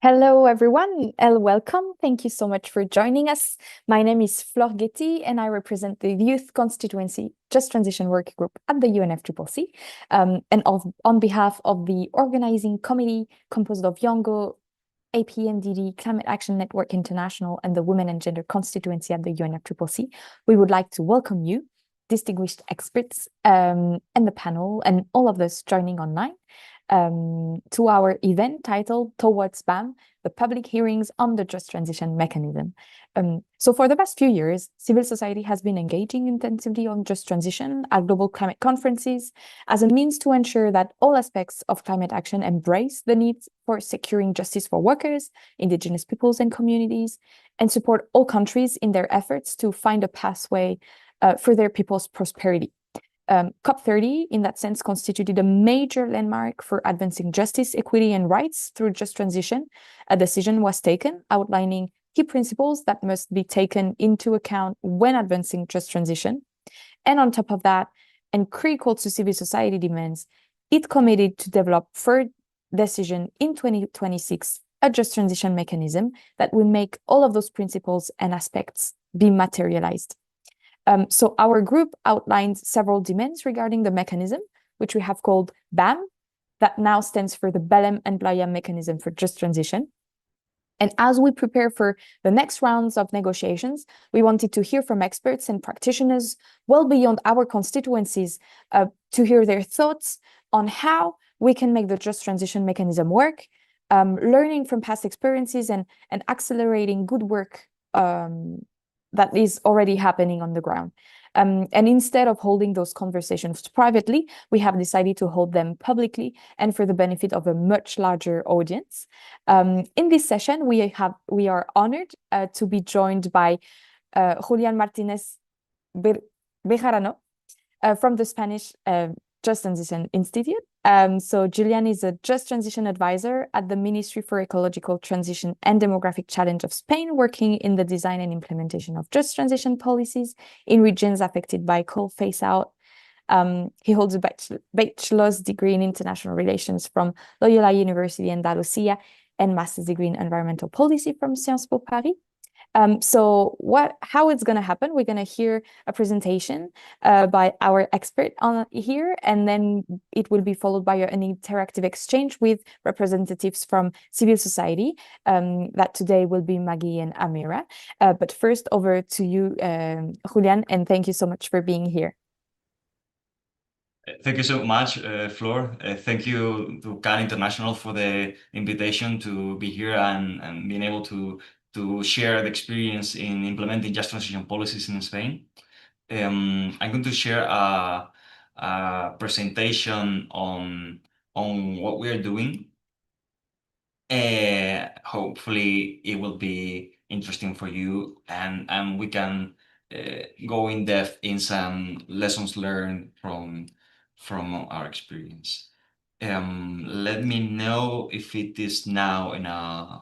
Hello, everyone, and welcome. Thank you so much for joining us. My name is Flor Getty, and I represent the Youth Constituency Just Transition Working Group at the UNFCCC. On behalf of the organizing committee composed of Yongo, APNDD, Climate Action Network International, and the Women and Gender Constituency at the UNFCCC, we would like to welcome you, distinguished experts, and the panel, and all of us joining online. To our event titled Towards BAM, the public hearings on the Just Transition Mechanism. So for the past few years, civil society has been engaging intensively on just transition at global climate conferences as a means to ensure that all aspects of climate action embrace the need for securing justice for workers, indigenous peoples and communities, and support all countries in their efforts to find a pathway for their people's prosperity. COP30, in that sense, constituted a major landmark for advancing justice, equity, and rights through just transition. A decision was taken outlining key principles that must be taken into account when advancing just transition. And on top of that, and critical to civil society demands, it committed to develop for decision in 2026 a just transition mechanism that will make all of those principles and aspects be materialized. So our group outlined several demands regarding the mechanism, which we have called BAM, that now stands for the Belém and Playa Mechanism for Just Transition. And as we prepare for the next rounds of negotiations, we wanted to hear from experts and practitioners well beyond our constituencies to hear their thoughts on how we can make the Just Transition mechanism work, learning from past experiences and accelerating good work that is already happening on the ground. And instead of holding those conversations privately, we have decided to hold them publicly and for the benefit of a much larger audience. In this session, we are honored to be joined by Julian Martinez Bejarano from the Spanish Just Transition Institute. So Julian is a Just Transition advisor at the Ministry for Ecological Transition and Demographic Challenge of Spain, working in the design and implementation of just transition policies in regions affected by coal phase-out. He holds a bachelor's degree in international relations from Loyola University Andalusia and master's degree in environmental policy from Sciences Po Paris. So how it's going to happen, we're going to hear a presentation by our expert on here, and then it will be followed by an interactive exchange with representatives from civil society, that today will be Maggie and Amira. But first, over to you, Julian, and thank you so much for being here. Thank you so much, Flor. Thank you to CAN International for the invitation to be here and being able to share the experience in implementing just transition policies in Spain. I'm going to share a presentation on what we are doing. Hopefully it will be interesting for you, and we can go in depth in some lessons learned from our experience. Let me know if it is now in a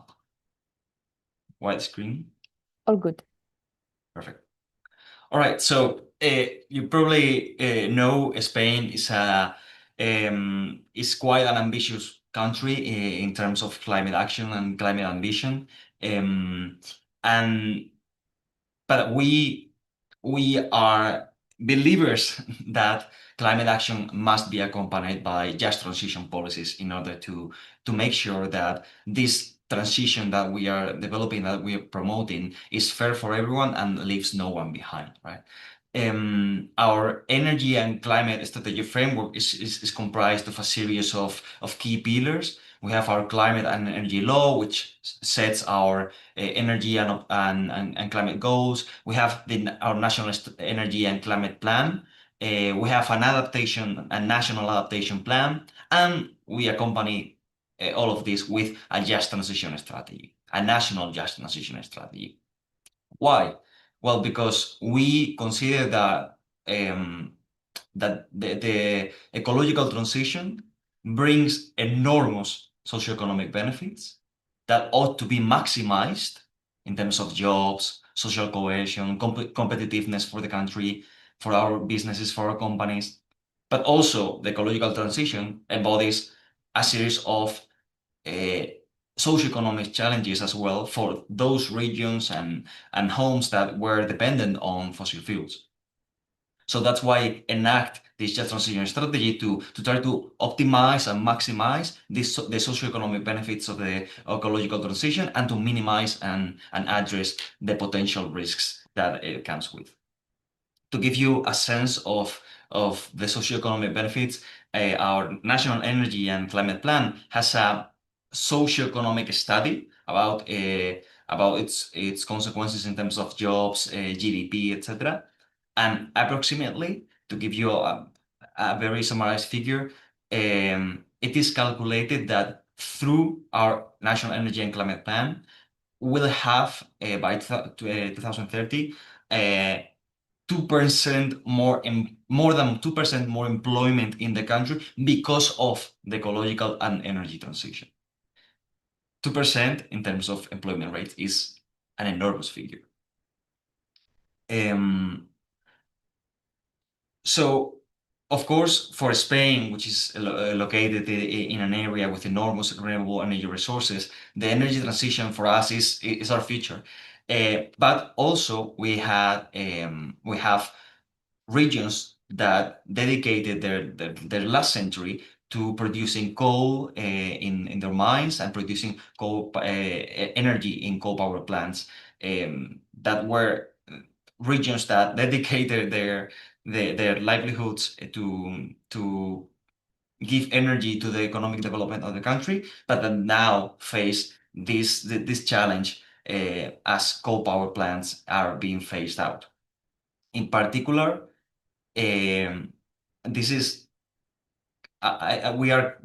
widescreen. All good. Perfect. All right, so you probably know Spain is quite an ambitious country in terms of climate action and climate ambition, but we are believers that climate action must be accompanied by just transition policies in order to make sure that this transition that we are developing, that we are promoting, is fair for everyone and leaves no one behind, right? Our energy and climate strategy framework is comprised of a series of key pillars. We have our climate and energy law, which sets our energy and climate goals. We have our national energy and climate plan. We have a national adaptation plan, and we accompany all of this with a just transition strategy, a national just transition strategy. Why? Well, because we consider that the ecological transition brings enormous socioeconomic benefits that ought to be maximized in terms of jobs, social cohesion, competitiveness for the country, for our businesses, for our companies. But also, the ecological transition embodies a series of socioeconomic challenges as well for those regions and homes that were dependent on fossil fuels. So that's why enact this just transition strategy to try to optimize and maximize the socioeconomic benefits of the ecological transition and to minimize and address the potential risks that it comes with. To give you a sense of the socioeconomic benefits, our National Energy and Climate Plan has a socioeconomic study about its consequences in terms of jobs, GDP, etc. And approximately, to give you a very summarized figure, it is calculated that through our National Energy and Climate Plan, we'll have by 2030 2% more than 2% more employment in the country because of the ecological and energy transition. 2% in terms of employment rate is an enormous figure. So, of course, for Spain, which is located in an area with enormous renewable energy resources, the energy transition for us is our future. But also we have regions that dedicated their last century to producing coal in their mines and producing coal energy in coal power plants. That were regions that dedicated their livelihoods to give energy to the economic development of the country, but that now face this challenge as coal power plants are being phased out. In particular, this is we are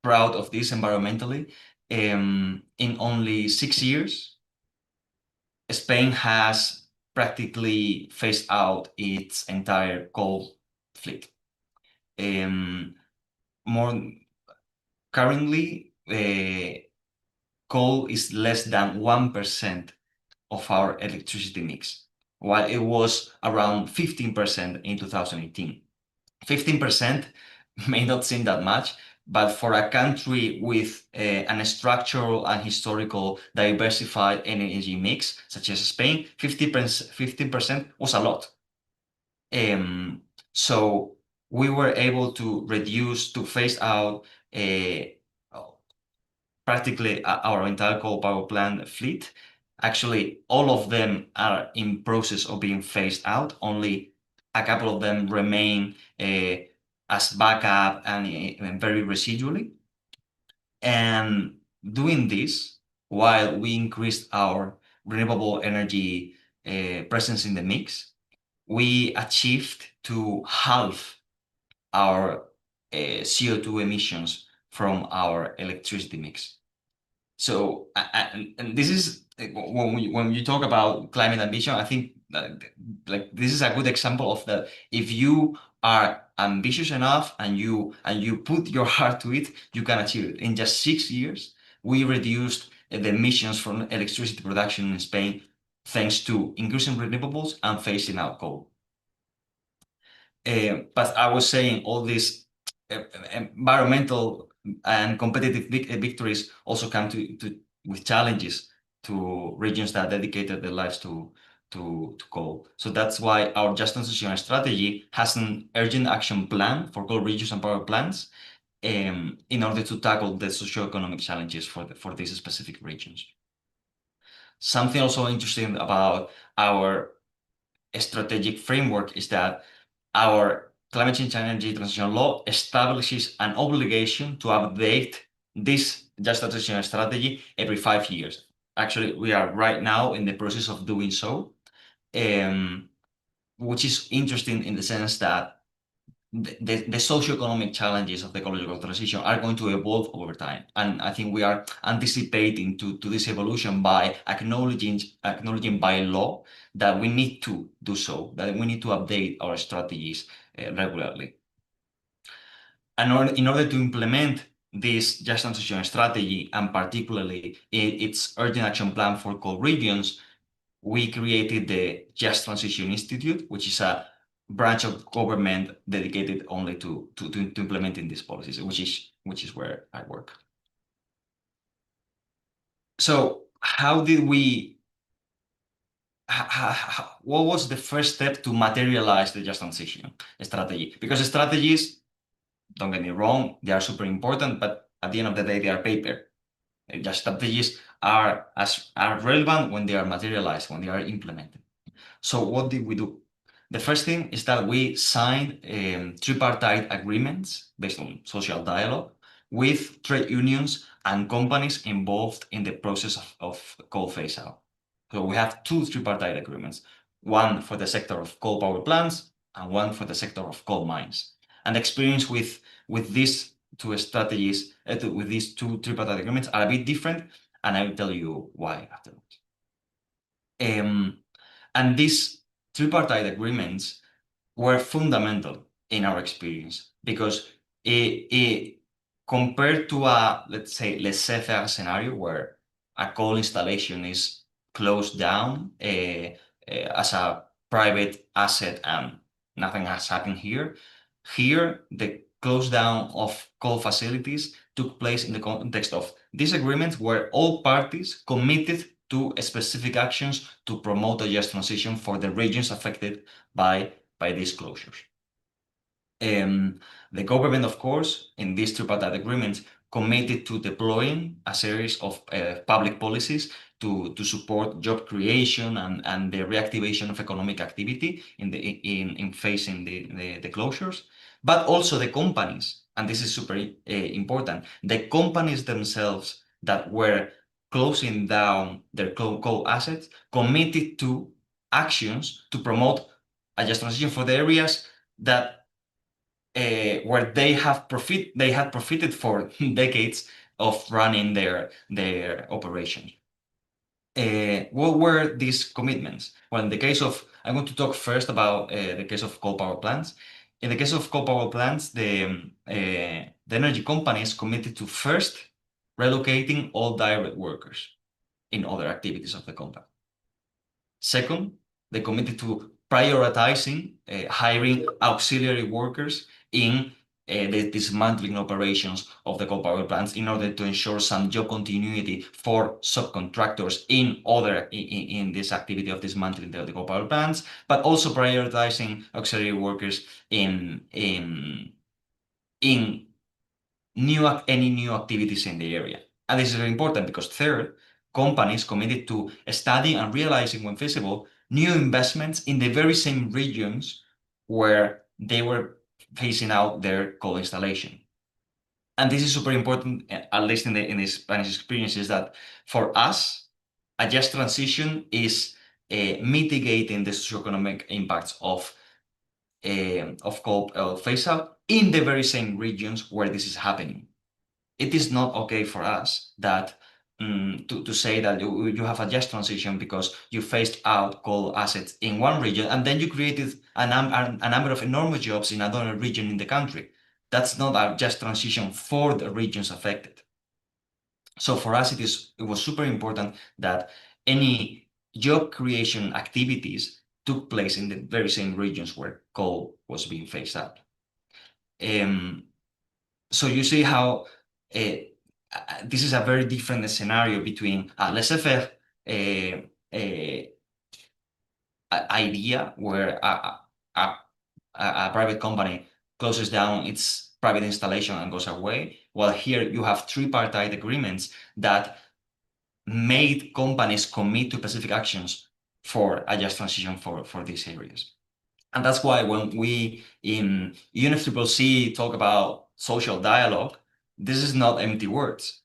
proud of this environmentally. In only 6 years, Spain has practically phased out its entire coal fleet. Currently, coal is less than 1% of our electricity mix, while it was around 15% in 2018. 15% may not seem that much, but for a country with an structural and historical diversified energy mix, such as Spain, 15% was a lot. So we were able to phase out practically our entire coal power plant fleet. Actually, all of them are in process of being phased out. Only a couple of them remain as backup and very residually. And doing this while we increased our renewable energy presence in the mix, we achieved to halve our CO2 emissions from our electricity mix. So, and this is when you talk about climate ambition, I think like this is a good example of that. If you are ambitious enough and you put your heart to it, you can achieve it. In just 6 years, we reduced the emissions from electricity production in Spain thanks to increasing renewables and phasing out coal. But I was saying all these environmental and competitive victories also come with challenges to regions that dedicated their lives to coal. So that's why our Just Transition strategy has an urgent action plan for coal regions and power plants in order to tackle the socioeconomic challenges for these specific regions. Something also interesting about our strategic framework is that our climate change and energy transition law establishes an obligation to update this just transition strategy every 5 years. Actually, we are right now in the process of doing so, which is interesting in the sense that the socioeconomic challenges of the ecological transition are going to evolve over time. And I think we are anticipating to this evolution by acknowledging by law that we need to do so, that we need to update our strategies regularly. And in order to implement this just transition strategy, and particularly its urgent action plan for coal regions, we created the Just Transition Institute, which is a branch of government dedicated only to implementing these policies, which is where I work. So how did we, what was the first step to materialize the just transition strategy? Because strategies, don't get me wrong, they are super important, but at the end of the day, they are paper. Just strategies are relevant when they are materialized, when they are implemented. So what did we do? The first thing is that we signed tripartite agreements based on social dialogue with trade unions and companies involved in the process of coal phase out. So we have two tripartite agreements, one for the sector of coal power plants and one for the sector of coal mines. And the experience with these two strategies, with these two tripartite agreements are a bit different, and I will tell you why afterwards. And these tripartite agreements were fundamental in our experience because compared to a, let's say, laissez-faire scenario where a coal installation is closed down as a private asset and nothing has happened here, the close down of coal facilities took place in the context of this agreement where all parties committed to specific actions to promote a just transition for the regions affected by these closures. The government, of course, in these tripartite agreements, committed to deploying a series of public policies to support job creation and the reactivation of economic activity in facing the closures. But also the companies, and this is super important, the companies themselves that were closing down their coal assets committed to actions to promote a just transition for the areas that where they had profited for decades of running their operations. What were these commitments? Well, in the case of, I'm going to talk first about the case of coal power plants. In the case of coal power plants, the energy companies committed to first relocating all direct workers in other activities of the company. Second, they committed to prioritizing hiring auxiliary workers in the dismantling operations of the coal power plants in order to ensure some job continuity for subcontractors in this activity of dismantling the coal power plants, but also prioritizing auxiliary workers in any new activities in the area. And this is very important because third, companies committed to studying and realizing, when feasible, new investments in the very same regions where they were phasing out their coal installation. And this is super important, at least in the Spanish experience, is that for us, a just transition is mitigating the socioeconomic impacts of coal phase out in the very same regions where this is happening. It is not okay for us that to say that you have a just transition because you phased out coal assets in one region and then you created a number of enormous jobs in another region in the country. That's not a just transition for the regions affected. So for us, it was super important that any job creation activities took place in the very same regions where coal was being phased out. So you see how this is a very different scenario between a laissez-faire idea where a private company closes down its private installation and goes away, while here you have tripartite agreements that made companies commit to specific actions for a just transition for these areas. And that's why when we in UNFCCC talk about social dialogue, this is not empty words.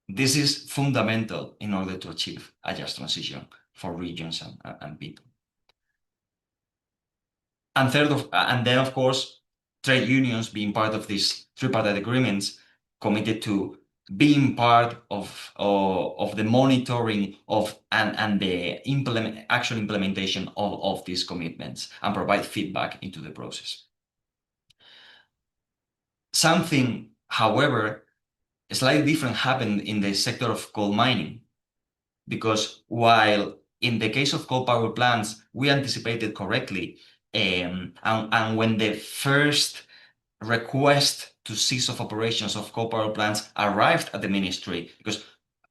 This is fundamental in order to achieve a just transition for regions and people. And then of course, trade unions being part of these tripartite agreements committed to being part of the monitoring of and the actual implementation of these commitments and provide feedback into the process. Something, however, slightly different happened in the sector of coal mining, because while in the case of coal power plants, we anticipated correctly, and when the first request to cease of operations of coal power plants arrived at the ministry, because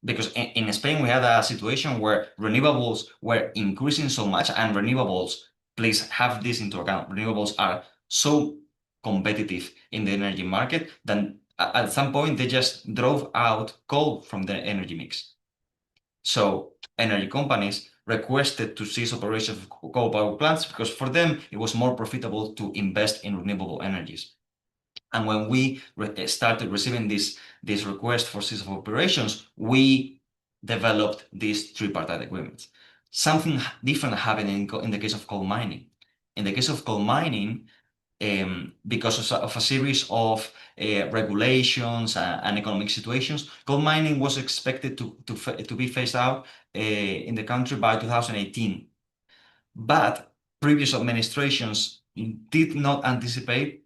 because in Spain we had a situation where renewables were increasing so much, and renewables, please have this into account, renewables are so competitive in the energy market that at some point they just drove out coal from the energy mix. So energy companies requested to cease operations of coal power plants because for them it was more profitable to invest in renewable energies. And when we started receiving this request for cease of operations, we developed these tripartite agreements. Something different happened in the case of coal mining. In the case of coal mining, because of a series of regulations and economic situations, coal mining was expected to be phased out in the country by 2018. But previous administrations did not anticipate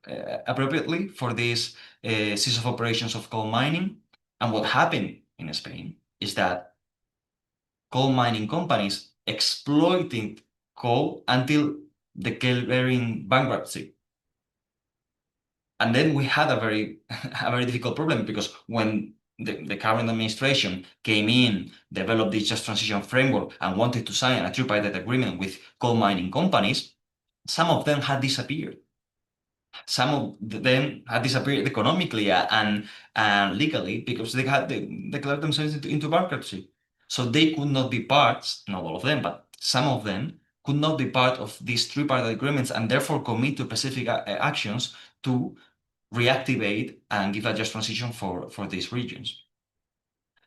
appropriately for this cease of operations of coal mining. And what happened in Spain is that coal mining companies exploited coal until declaring bankruptcy. And then we had a very difficult problem because when the current administration came in, developed the Just Transition framework, and wanted to sign a tripartite agreement with coal mining companies, some of them had disappeared. Some of them had disappeared economically and legally because they had declared themselves into bankruptcy. So they could not be parts, not all of them, but some of them could not be part of these tripartite agreements and therefore commit to specific actions to reactivate and give a just transition for these regions.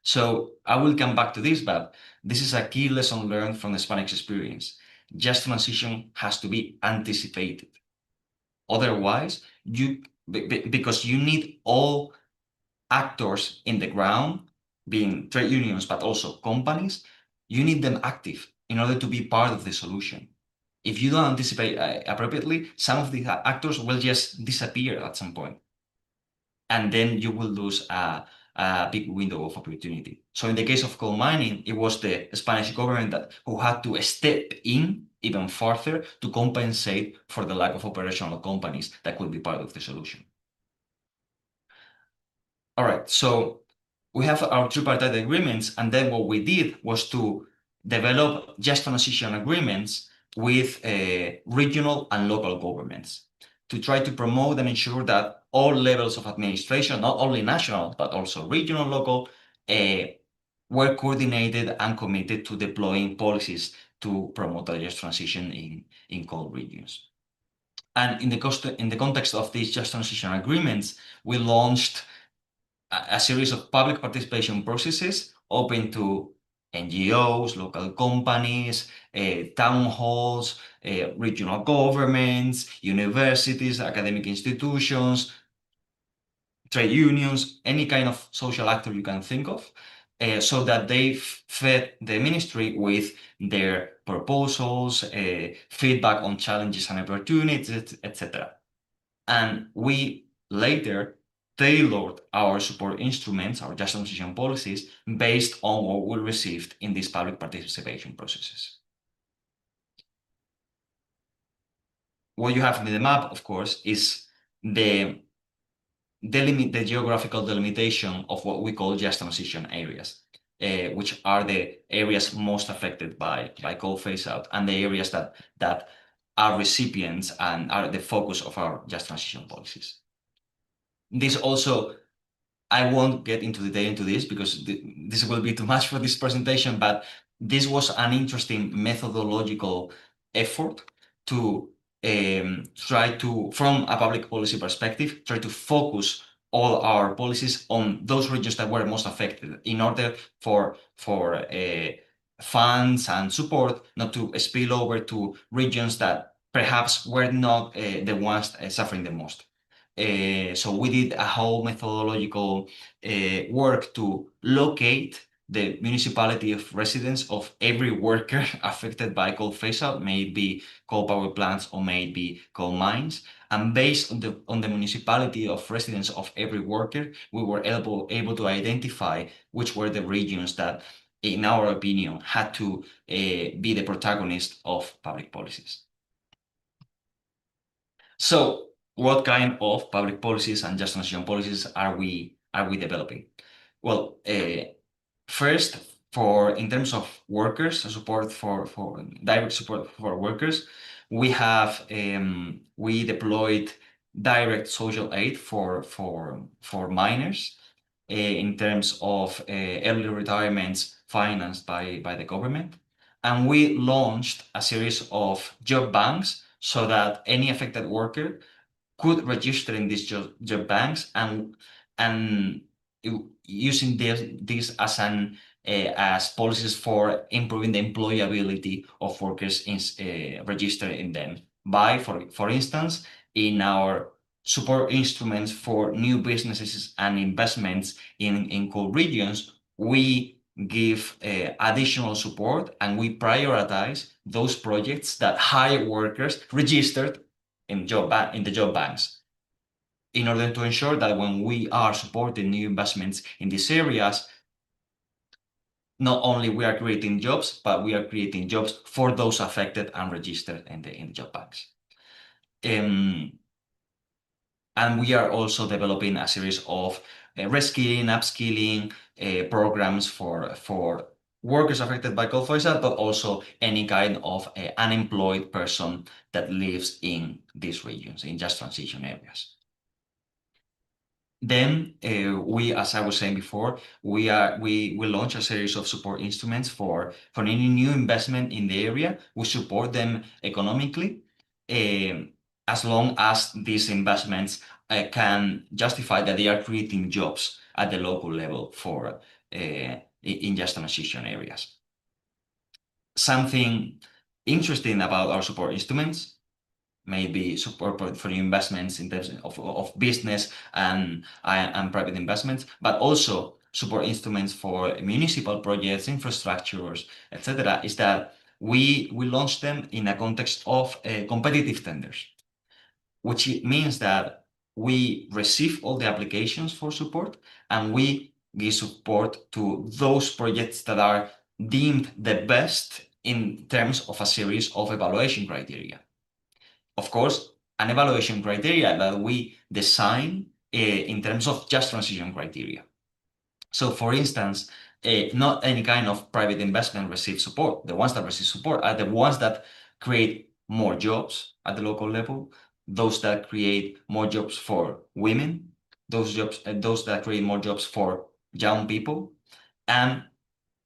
So I will come back to this, but this is a key lesson learned from the Spanish experience. Just transition has to be anticipated. Otherwise, because you need all actors in the ground, being trade unions, but also companies, you need them active in order to be part of the solution. If you don't anticipate appropriately, some of the actors will just disappear at some point. And then you will lose a big window of opportunity. So in the case of coal mining, it was the Spanish government who had to step in even further to compensate for the lack of operational companies that could be part of the solution. All right, so we have our tripartite agreements, and then what we did was to develop just transition agreements with regional and local governments to try to promote and ensure that all levels of administration, not only national, but also regional, local, were coordinated and committed to deploying policies to promote a just transition in coal regions. And in the context of these just transition agreements, we launched a series of public participation processes open to NGOs, local companies, town halls, regional governments, universities, academic institutions, trade unions, any kind of social actor you can think of, so that they fed the ministry with their proposals, feedback on challenges and opportunities, etc. And we later tailored our support instruments, our just transition policies, based on what we received in these public participation processes. What you have in the map, of course, is the geographical delimitation of what we call just transition areas, which are the areas most affected by coal phase out and the areas that are recipients and are the focus of our just transition policies. This also, I won't get into detail into this because this will be too much for this presentation, but this was an interesting methodological effort to try to, from a public policy perspective, try to focus all our policies on those regions that were most affected in order for funds and support not to spill over to regions that perhaps were not the ones suffering the most. So we did a whole methodological work to locate the municipality of residence of every worker affected by coal phase out, may it be coal power plants or may it be coal mines. And based on the municipality of residence of every worker, we were able to identify which were the regions that, in our opinion, had to be the protagonist of public policies. So what kind of public policies and just transition policies are we developing? Well, First, in terms of workers, support for direct support for workers, we deployed direct social aid for miners in terms of early retirements financed by the government. And we launched a series of job banks so that any affected worker could register in these job banks and using this as policies for improving the employability of workers registered in them. For instance, in our support instruments for new businesses and investments in coal regions, we give additional support and we prioritize those projects that hire workers registered in the job banks, in order to ensure that when we are supporting new investments in these areas, not only we are creating jobs, but we are creating jobs for those affected and registered in the job banks. And we are also developing a series of reskilling, upskilling programs for workers affected by coal fire, but also any kind of unemployed person that lives in these regions, in just transition areas. Then as I was saying before, we launch a series of support instruments for any new investment in the area. We support them economically, as long as these investments can justify that they are creating jobs at the local level in just transition areas. Something interesting about our support instruments, maybe support for new investments in terms of business and private investments, but also support instruments for municipal projects, infrastructures, etc., is that we launch them in a context of competitive tenders, which means that we receive all the applications for support and we give support to those projects that are deemed the best in terms of a series of evaluation criteria. Of course, an evaluation criteria that we design in terms of just transition criteria. So, for instance, not any kind of private investment receives support. The ones that receive support are the ones that create more jobs at the local level, those that create more jobs for women, those that create more jobs for young people, and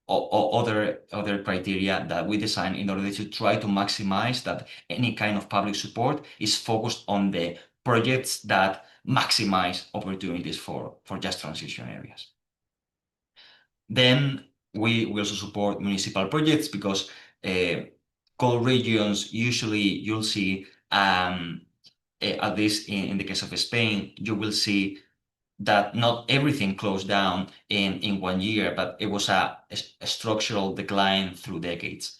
other criteria that we design in order to try to maximize that any kind of public support is focused on the projects that maximize opportunities for just transition areas. Then we also support municipal projects because coal regions, usually you'll see, at least in the case of Spain, you will see that not everything closed down in 1 year, but it was a structural decline through decades,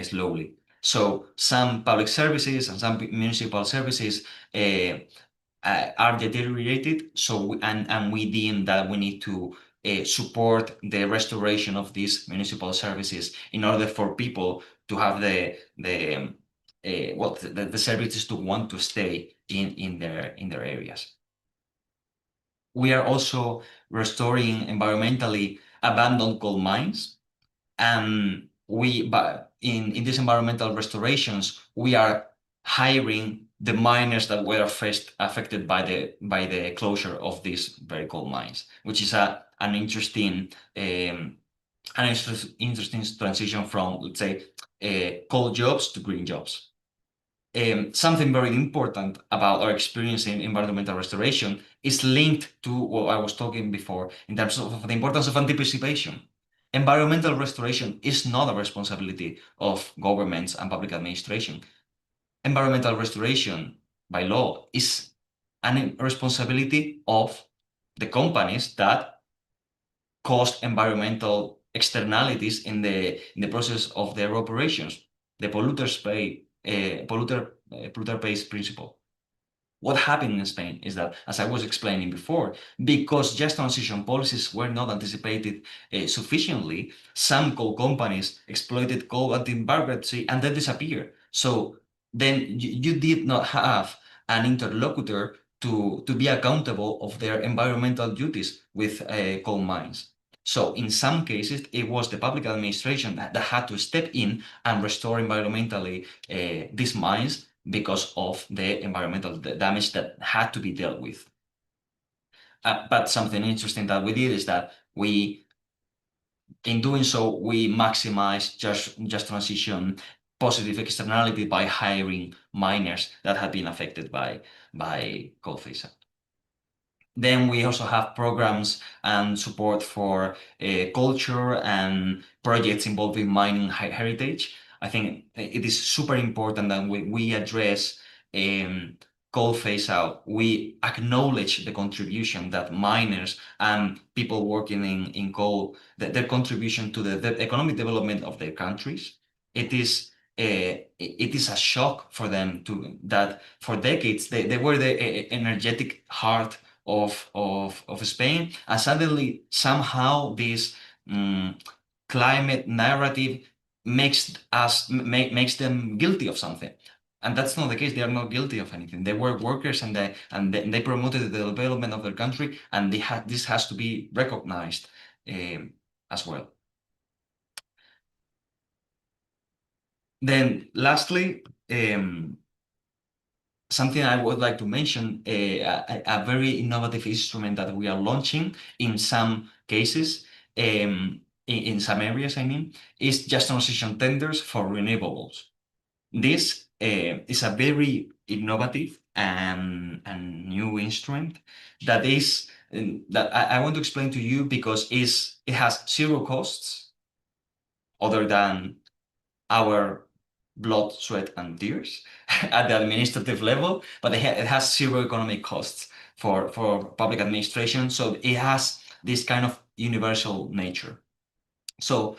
slowly. So some public services and some municipal services are deteriorated. So we deem that we need to support the restoration of these municipal services in order for people to have the services to want to stay in their areas. We are also restoring environmentally abandoned coal mines, and in these environmental restorations, we are hiring the miners that were first affected by the closure of these very coal mines, which is an interesting transition from, let's say, coal jobs to green jobs. Something very important about our experience in environmental restoration is linked to what I was talking before in terms of the importance of anticipation. Environmental restoration is not a responsibility of governments and public administration. Environmental restoration, by law, is a responsibility of the companies that caused environmental externalities in the process of their operations. The polluter pays principle. What happened in Spain is that, as I was explaining before, because just transition policies were not anticipated sufficiently, some coal companies exploited coal until bankruptcy and then disappeared. So then you did not have an interlocutor to be accountable of their environmental duties with coal mines. So in some cases, it was the public administration that had to step in and restore environmentally these mines because of the environmental damage that had to be dealt with. But something interesting that we did is that in doing so, we maximize just transition positive externality by hiring miners that had been affected by coal phase out. Then we also have programs and support for culture and projects involving mining heritage. I think it is super important that we address coal phase out. We acknowledge the contribution that miners and people working in coal, their contribution to the economic development of their countries. It is a shock for them that for decades they were the energetic heart of Spain, and suddenly somehow this climate narrative makes them guilty of something. And that's not the case. They are not guilty of anything. They were workers and they promoted the development of their country, and this has to be recognized as well. Then lastly, something I would like to mention, a very innovative instrument that we are launching in some cases, in some areas, I mean, is just transition tenders for renewables. This is a very innovative and new instrument that is that I want to explain to you because it has zero costs other than our blood, sweat, and tears at the administrative level, but it has zero economic costs for public administration. So it has this kind of universal nature. So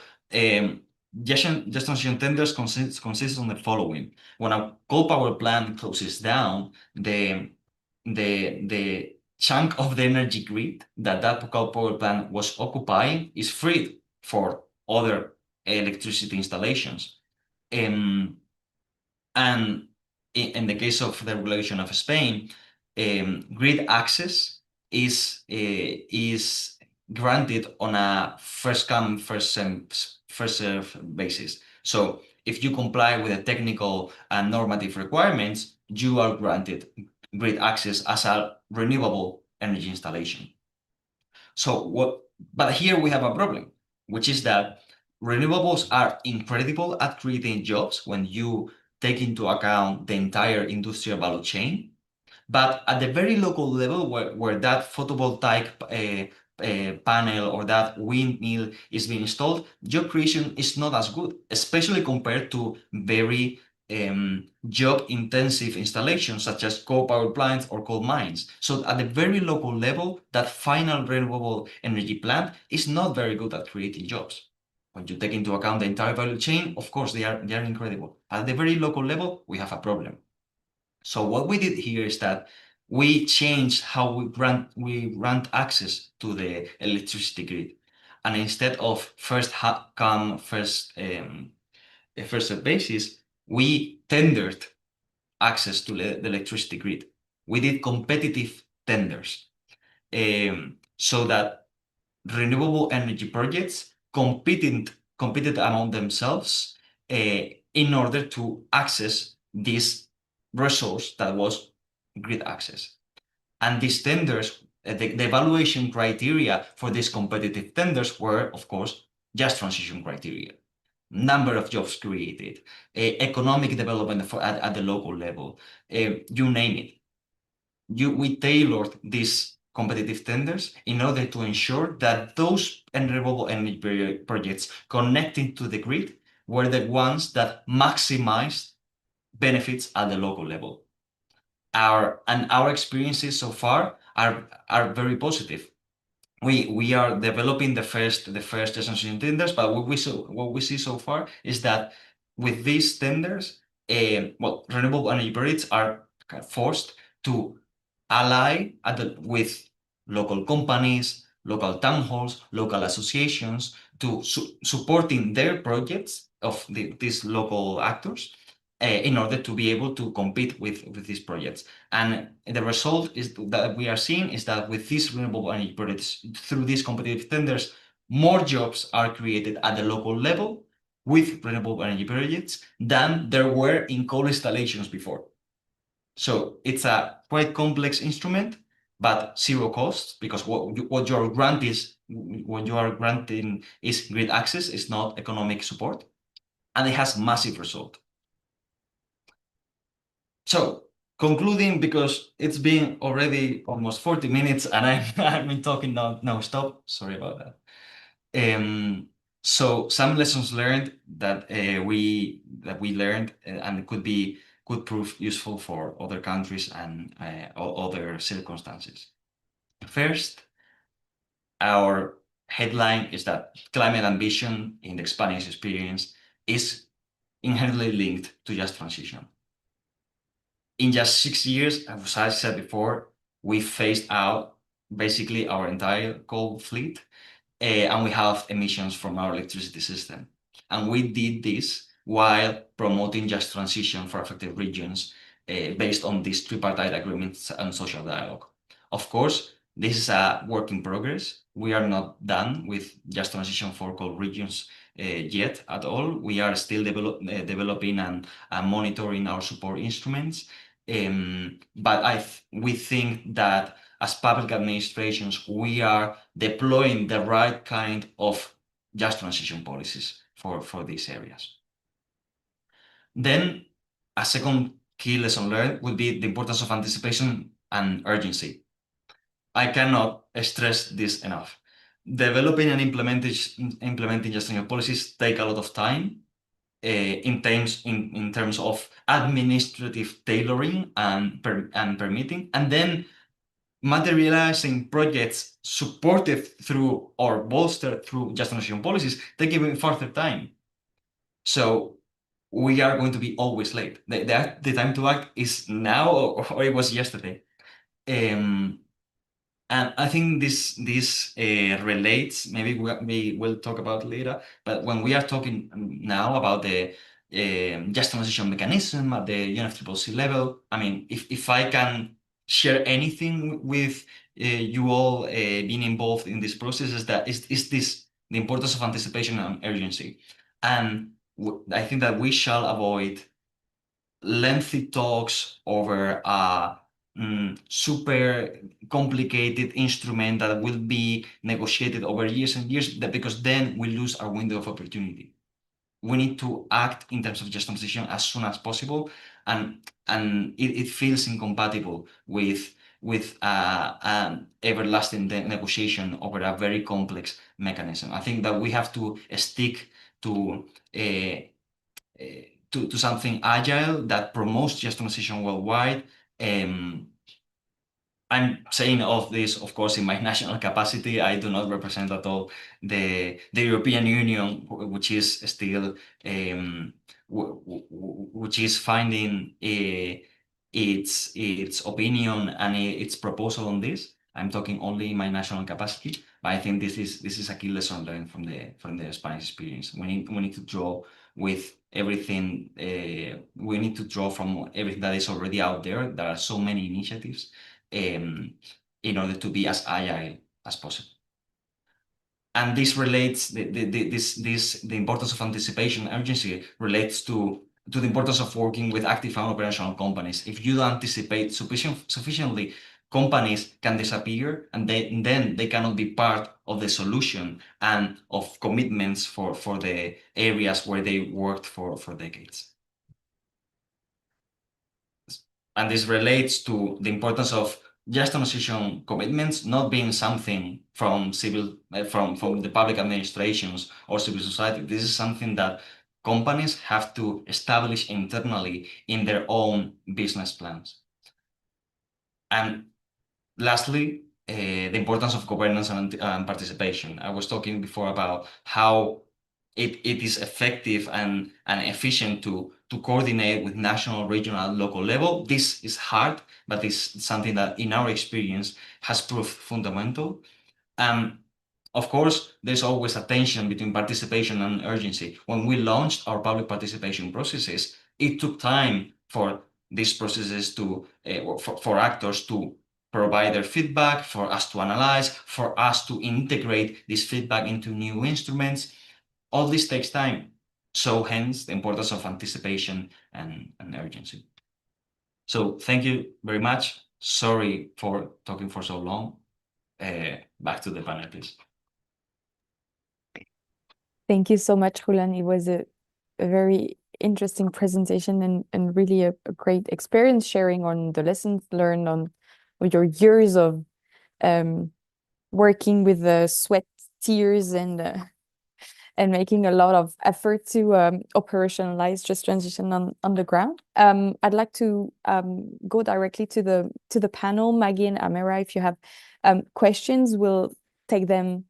just transition tenders consists on the following. When a coal power plant closes down, the chunk of the energy grid that coal power plant was occupying is freed for other electricity installations. And in the case of the regulation of Spain, grid access is granted on a first come, first serve basis. So if you comply with the technical and normative requirements, you are granted grid access as a renewable energy installation. But here we have a problem, which is that renewables are incredible at creating jobs when you take into account the entire industrial value chain. But at the very local level, where that photovoltaic panel or that windmill is being installed, job creation is not as good, especially compared to very job-intensive installations such as coal power plants or coal mines. So at the very local level, that final renewable energy plant is not very good at creating jobs. When you take into account the entire value chain, of course, they are incredible. At the very local level, we have a problem. So what we did here is that we changed how we grant access to the electricity grid. And instead of first come, first served basis, we tendered access to the electricity grid. We did competitive tenders so that renewable energy projects competed among themselves in order to access this resource that was grid access. And these tenders, the evaluation criteria for these competitive tenders were, of course, just transition criteria. Number of jobs created, economic development at the local level, you name it. We tailored these competitive tenders in order to ensure that those renewable energy projects connecting to the grid were the ones that maximized benefits at the local level. Our experiences so far are very positive. We are developing the first transition tenders, but what we see so far is that with these tenders, renewable energy projects are forced to ally with local companies, local town halls, local associations to supporting their projects of these local actors in order to be able to compete with these projects. And the result is that we are seeing is that with these renewable energy projects, through these competitive tenders, more jobs are created at the local level with renewable energy projects than there were in coal installations before. So it's a quite complex instrument, but zero cost, because what you are granting is grid access, is not economic support, and it has massive result. So concluding, because it's been already almost 40 minutes and I've been talking non-stop, sorry about that. So some lessons learned that we learned and could prove useful for other countries and other circumstances. First, our headline is that climate ambition in the Spanish experience is inherently linked to just transition. In just 6 years, as I said before, we phased out basically our entire coal fleet, and we have emissions from our electricity system. And we did this while promoting just transition for affected regions based on these tripartite agreements and social dialogue. Of course, this is a work in progress. We are not done with just transition for coal regions yet at all. We are still developing and monitoring our support instruments. But we think that as public administrations, we are deploying the right kind of just transition policies for these areas. Then a second key lesson learned would be the importance of anticipation and urgency. I cannot stress this enough. Developing and implementing just transition policies take a lot of time in terms of administrative tailoring and permitting, and then materializing projects supported through or bolstered through just transition policies take even further time. So we are going to be always late. The time to act is now, or it was yesterday. And I think this relates, maybe we will talk about later, but when we are talking now about the just transition mechanism at the UNFCCC level, I mean, if I can share anything with you all being involved in this process, is that is this the importance of anticipation and urgency. And I think that we shall avoid lengthy talks over a super complicated instrument that will be negotiated over years and years, because then we lose our window of opportunity. We need to act in terms of just transition as soon as possible, and it feels incompatible with everlasting negotiation over a very complex mechanism. I think that we have to stick to something agile that promotes just transition worldwide. I'm saying all of this, of course, in my national capacity. I do not represent at all the European Union, which is still which is finding its opinion and its proposal on this. I'm talking only in my national capacity, but I think this is a key lesson learned from the Spanish experience. We need to draw with everything. We need to draw from everything that is already out there. There are so many initiatives in order to be as agile as possible. And this relates, the importance of anticipation and urgency relates to the importance of working with active and operational companies. If you don't anticipate sufficiently, companies can disappear, and then they cannot be part of the solution and of commitments for the areas where they worked for decades. And this relates to the importance of just transition commitments not being something from from the public administrations or civil society. This is something that companies have to establish internally in their own business plans. And lastly, the importance of governance and participation. I was talking before about how it is effective and efficient to coordinate with national, regional, local level. This is hard, but it's something that in our experience has proved fundamental. Of course, there's always a tension between participation and urgency. When we launched our public participation processes, it took time for these processes to, for actors to provide their feedback, for us to analyze, for us to integrate this feedback into new instruments. All this takes time. So hence the importance of anticipation and urgency. So thank you very much. Sorry for talking for so long. Back to the panel, please. Thank you so much, Julian. It was a very interesting presentation and really a great experience sharing on the lessons learned on your years of working with the sweat, tears, and making a lot of effort to operationalize Just Transition on the ground. I'd like to go directly to the panel. Maggie and Amira, if you have questions, we'll take them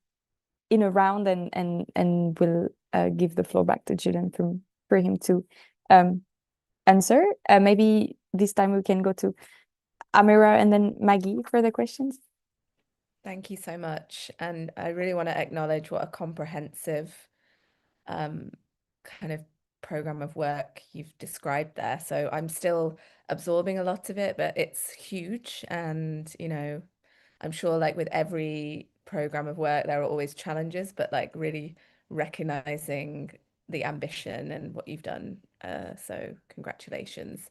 in a round and we'll give the floor back to Julian for him to answer. Maybe this time we can go to Amira and then Maggie for the questions. Thank you so much. And I really want to acknowledge what a comprehensive kind of program of work you've described there. So I'm still absorbing a lot of it, but it's huge. And, you know, I'm sure like with every program of work, there are always challenges, but like really recognizing the ambition and what you've done. So congratulations.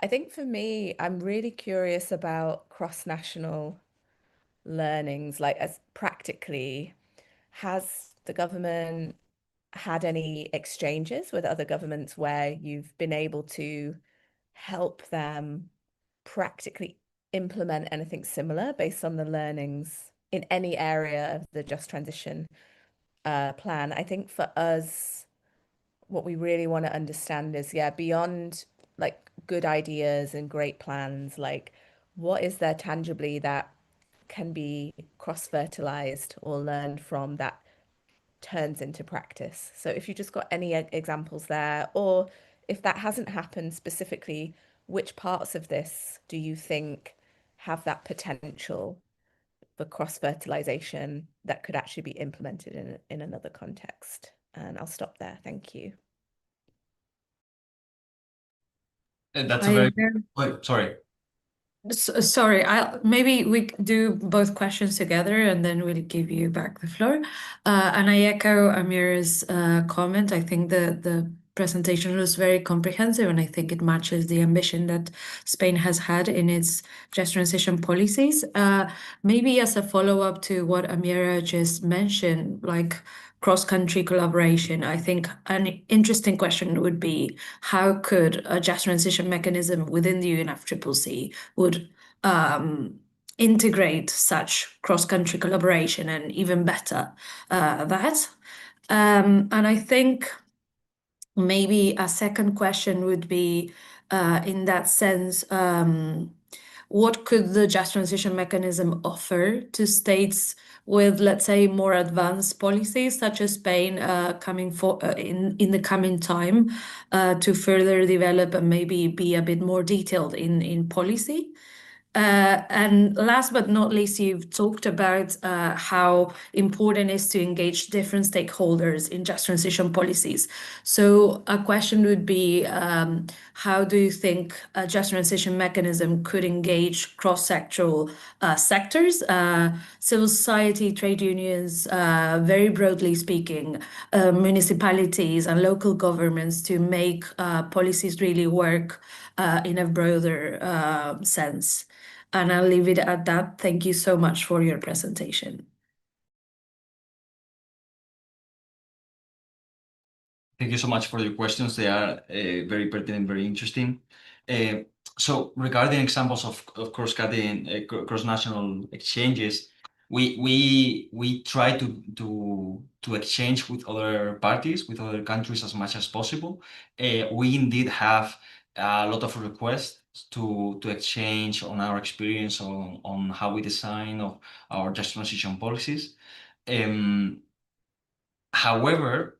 I think for me, I'm really curious about cross-national learnings, like as practically, has the government had any exchanges with other governments where you've been able to help them practically implement anything similar based on the learnings in any area of the Just Transition plan? I think for us, what we really want to understand is, yeah, beyond like good ideas and great plans, like what is there tangibly that can be cross-fertilized or learned from that turns into practice? So if you just got any examples there, or if that hasn't happened specifically, which parts of this do you think have that potential for cross-fertilization that could actually be implemented in another context? And I'll stop there. Thank you. That's a very... Oh, sorry. Sorry, maybe we do both questions together and then we'll give you back the floor. And I echo Amira's comment. I think the presentation was very comprehensive and I think it matches the ambition that Spain has had in its just transition policies. Maybe as a follow-up to what Amira just mentioned, like cross-country collaboration, I think an interesting question would be how could a just transition mechanism within the UNFCCC would integrate such cross-country collaboration and even better that. And I think maybe a second question would be in that sense, what could the just transition mechanism offer to states with, let's say, more advanced policies, such as Spain, coming for in the coming time, to further develop and maybe be a bit more detailed in policy? And last but not least, you've talked about how important it is to engage different stakeholders in just transition policies. So a question would be, how do you think a just transition mechanism could engage cross-sectoral sectors, civil society, trade unions, very broadly speaking, municipalities and local governments to make policies really work in a broader sense? And I'll leave it at that. Thank you so much for your presentation. Thank you so much for your questions. They are very pertinent, very interesting. So regarding examples of cross-cutting, cross-national exchanges, we try to exchange with other parties, with other countries as much as possible. We indeed have a lot of requests to exchange on our experience on how we design our just transition policies. However,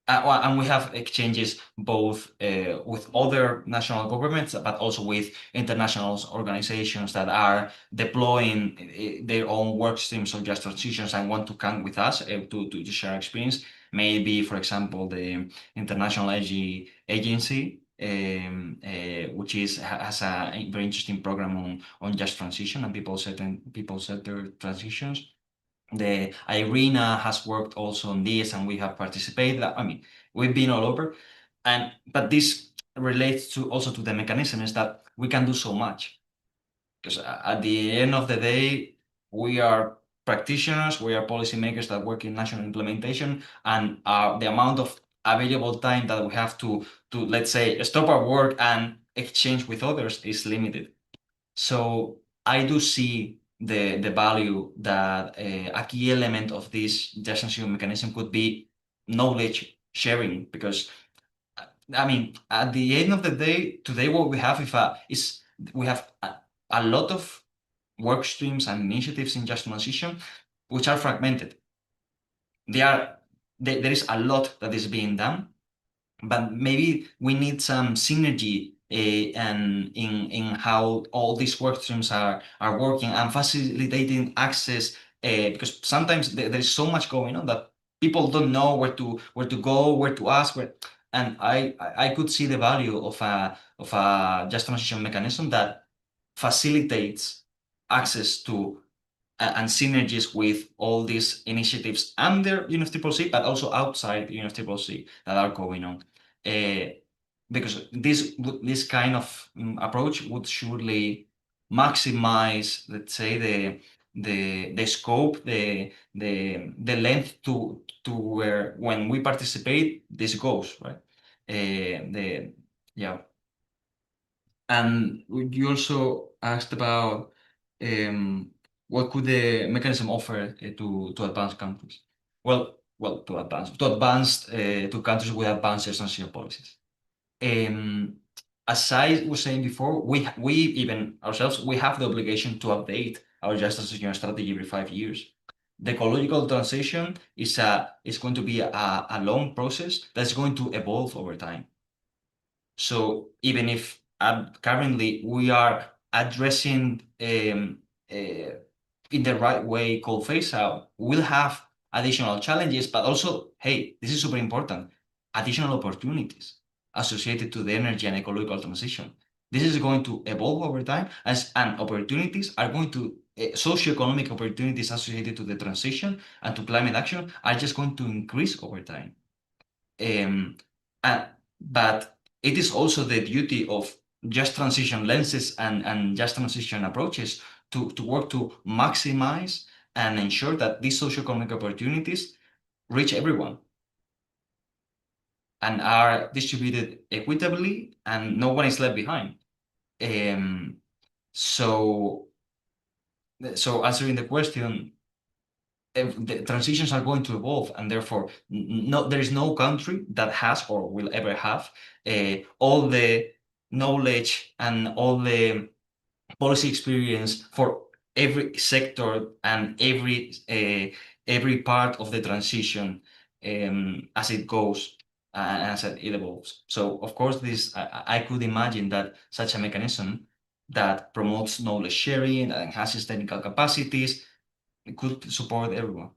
and we have exchanges both with other national governments, but also with international organizations that are deploying their own work streams of just transitions and want to come with us to share experience. Maybe, for example, the International Energy Agency, which which has a very interesting program on just transition and people-centered transitions. The IRENA has worked also on this, and we have participated. I mean, we've been all over, but this relates also to the mechanism is that we can do so much, because at the end of the day, we are practitioners, we are policymakers that work in national implementation, and the amount of available time that we have to let's say stop our work and exchange with others is limited. So I do see the value that a key element of this just transition mechanism could be knowledge sharing, because I mean, at the end of the day, today what we have is we have a lot of work streams and initiatives in just transition which are fragmented. There is a lot that is being done, but maybe we need some synergy and in how all these work streams are working and facilitating access, because sometimes there is so much going on that people don't know where to go, where to ask, and I could see the value of a just transition mechanism that facilitates access to and synergies with all these initiatives under UNFCCC, but also outside UNFCCC that are going on. Because this kind of approach would surely maximize, let's say, the scope, the length to where when we participate, this goes, right? Yeah. And you also asked about what could the mechanism offer to advanced countries? Well, to countries with advanced transition policies. As I was saying before, we even ourselves, we have the obligation to update our just transition strategy every 5 years. The ecological transition is going to be a long process that's going to evolve over time. So even if currently we are addressing in the right way coal phase out, we'll have additional challenges, but also, hey, this is super important, additional opportunities associated to the energy and ecological transition. This is going to evolve over time, and opportunities are going to socioeconomic opportunities associated to the transition and to climate action are just going to increase over time. But it is also the duty of just transition lenses and just transition approaches to work to maximize and ensure that these socioeconomic opportunities reach everyone and are distributed equitably and no one is left behind. So answering the question, the transitions are going to evolve, and therefore there is no country that has or will ever have all the knowledge and all the policy experience for every sector and every part of the transition as it goes and as it evolves. So of course, I could imagine that such a mechanism that promotes knowledge sharing and enhances technical capacities, it could support everyone.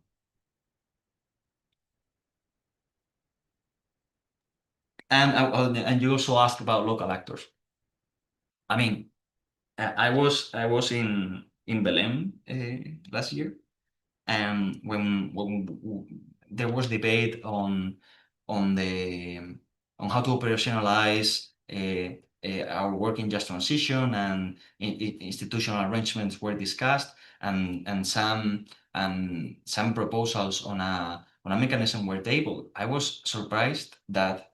And you also asked about local actors. I mean, I was in Belém last year, and when there was debate on how to operationalize our work in just transition, and institutional arrangements were discussed, and some proposals on a mechanism were tabled. I was surprised that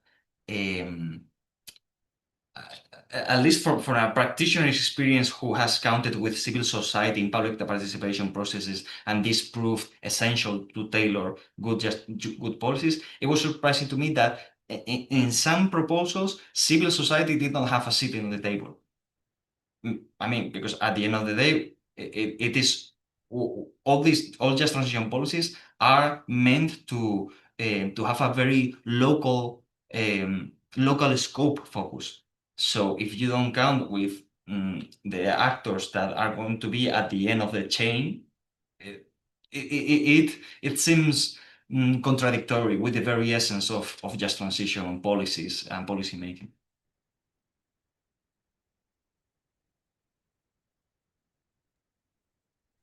at least for a practitioner's experience who has counted with civil society in public participation processes, and this proved essential to tailor good policies, it was surprising to me that in some proposals, civil society did not have a seat on the table. I mean, because at the end of the day, it is all just transition policies are meant to have a very local scope focus. So if you don't count with the actors that are going to be at the end of the chain, it seems contradictory with the very essence of just transition policies and policy making.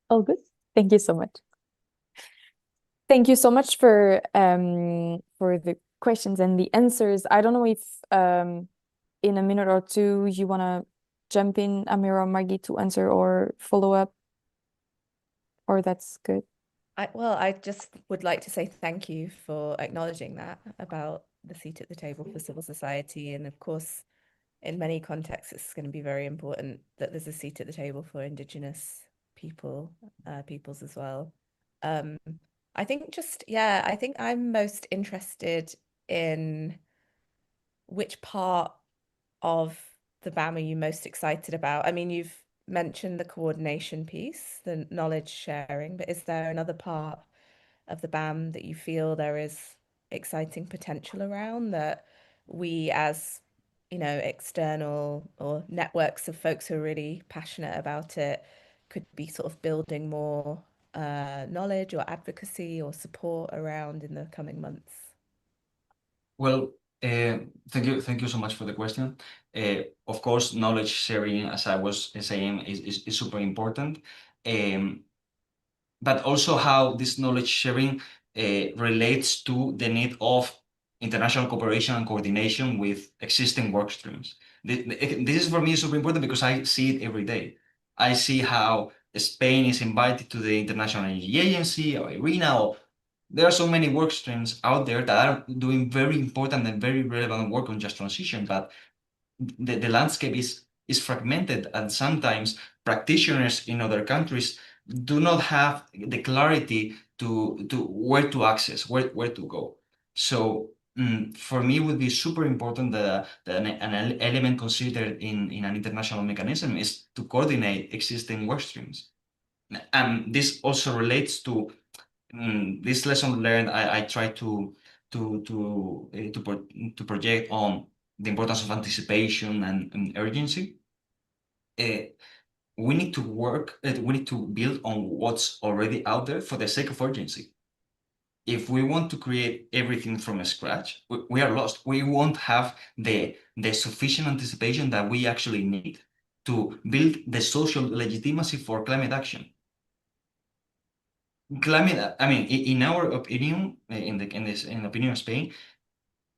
All good. Thank you so much. Thank you so much for the questions and the answers. I don't know if in a minute or two you want to jump in, Amira or Margie, to answer or follow up, or that's good. I just would like to say thank you for acknowledging that about the seat at the table for civil society. And of course, in many contexts, it's going to be very important that there's a seat at the table for Indigenous peoples as well. I think I think I'm most interested in which part of the BAM are you most excited about? I mean, you've mentioned the coordination piece, the knowledge sharing, but is there another part of the BAM that you feel there is exciting potential around that we as, external or networks of folks who are really passionate about it could be sort of building more knowledge or advocacy or support around in the coming months? Well, thank you so much for the question. Of course, knowledge sharing, as I was saying, is super important. But also how this knowledge sharing relates to the need of international cooperation and coordination with existing work streams. This is for me super important because I see it every day. I see how Spain is invited to the International Energy Agency or IRENA, or there are so many work streams out there that are doing very important and very relevant work on just transition, but the landscape is fragmented, and sometimes practitioners in other countries do not have the clarity to where to access, where to go. So for me, it would be super important that an element considered in an international mechanism is to coordinate existing work streams. And this also relates to this lesson learned. I try to project on the importance of anticipation and urgency. We need to work, we need to build on what's already out there for the sake of urgency. If we want to create everything from scratch, we are lost. We won't have the sufficient anticipation that we actually need to build the social legitimacy for climate action. Climate, I mean, in our opinion, in the opinion of Spain,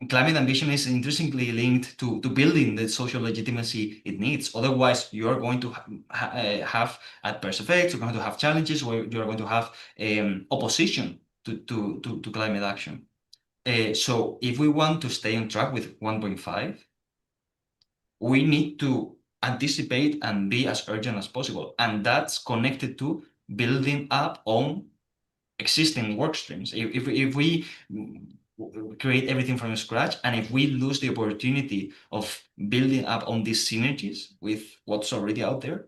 climate ambition is intrinsically linked to building the social legitimacy it needs. Otherwise, you are going to have adverse effects. You're going to have challenges, where you are going to have opposition to climate action. So if we want to stay on track with 1.5, we need to anticipate and be as urgent as possible. And that's connected to building up on existing work streams. If we create everything from scratch, and if we lose the opportunity of building up on these synergies with what's already out there,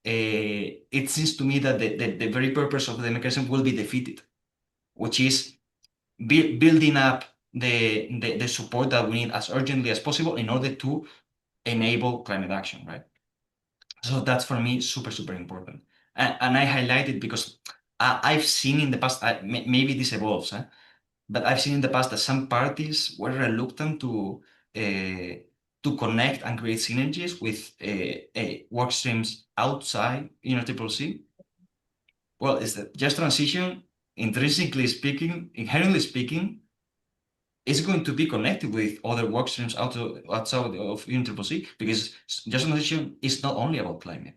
it seems to me that the very purpose of the mechanism will be defeated, which is building up the support that we need as urgently as possible in order to enable climate action, right? So that's for me super important. And I highlight it because I've seen in the past, maybe this evolves, but I've seen in the past that some parties were reluctant to connect and create synergies with work streams outside UNFCCC. Well, is that just transition, intrinsically speaking, inherently speaking, is going to be connected with other work streams outside of UNFCCC, because just transition is not only about climate.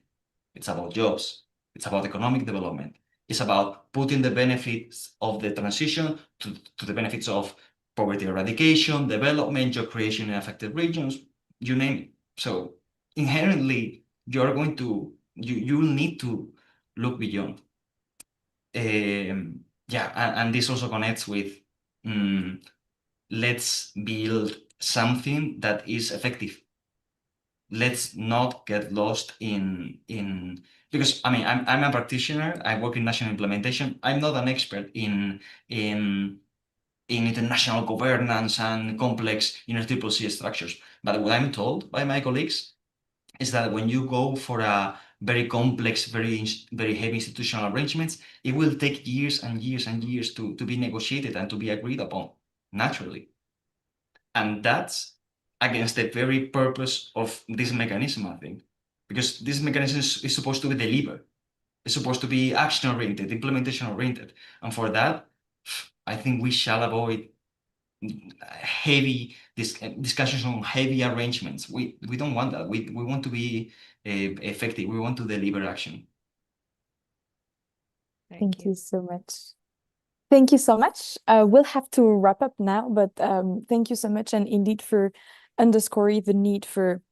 It's about jobs. It's about economic development. It's about putting the benefits of the transition to the benefits of poverty eradication, development, job creation in affected regions, you name it. So inherently, you will need to look beyond. And this also connects with let's build something that is effective. Let's not get lost in because I mean I'm a practitioner. I work in national implementation. I'm not an expert in international governance and complex UNFCCC structures. But what I'm told by my colleagues is that when you go for a very complex, very heavy institutional arrangements, it will take years and years and years to be negotiated and to be agreed upon naturally. And that's against the very purpose of this mechanism, I think, because this mechanism is supposed to deliver. It's supposed to be action-oriented, implementation-oriented. And for that, I think we shall avoid heavy discussions on heavy arrangements. We don't want that. We want to be effective. We want to deliver action. Thank you so much. Thank you so much. We'll have to wrap up now, but thank you so much, and indeed for underscoring the need for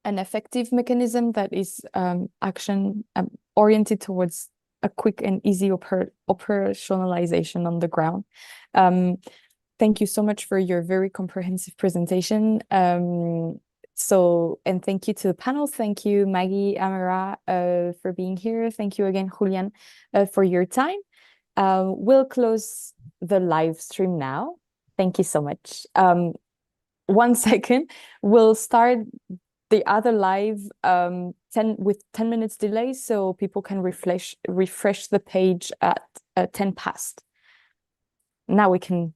an effective mechanism that is action oriented towards a quick and easy operationalization on the ground. Thank you so much for your very comprehensive presentation. And thank you to the panel. Thank you, Maggie, Amara, for being here. Thank you again, Julian, for your time. We'll close the live stream now. Thank you so much. 1 second, we'll start the other live with 10 minutes delay, so people can refresh the page at 10 past. Now we can